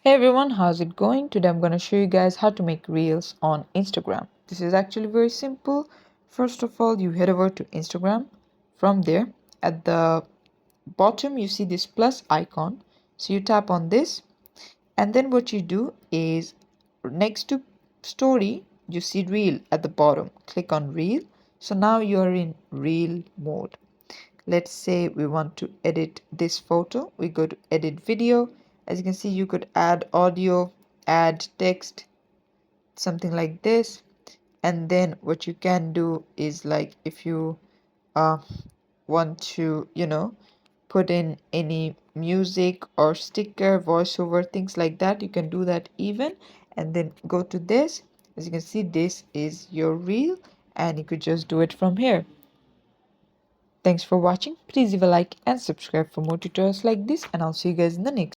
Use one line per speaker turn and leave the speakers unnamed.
Hey everyone, how's it going? Today I'm going to show you guys how to make reels on Instagram. This is actually very simple. First of all, you head over to Instagram. From there, at the bottom, you see this plus icon. So you tap on this, and then what you do is next to story, you see reel at the bottom. Click on reel. So now you're in reel mode. Let's say we want to edit this photo. We go to edit video. As you can see, you could add audio, add text, something like this. And then what you can do is, like, if you uh, want to put in any music or sticker, voiceover, things like that, you can do that even. And then go to this. As you can see, this is your reel, and you could just do it from here. Thanks for watching. Please leave a like and subscribe for more tutorials like this, and I'll see you guys in the next.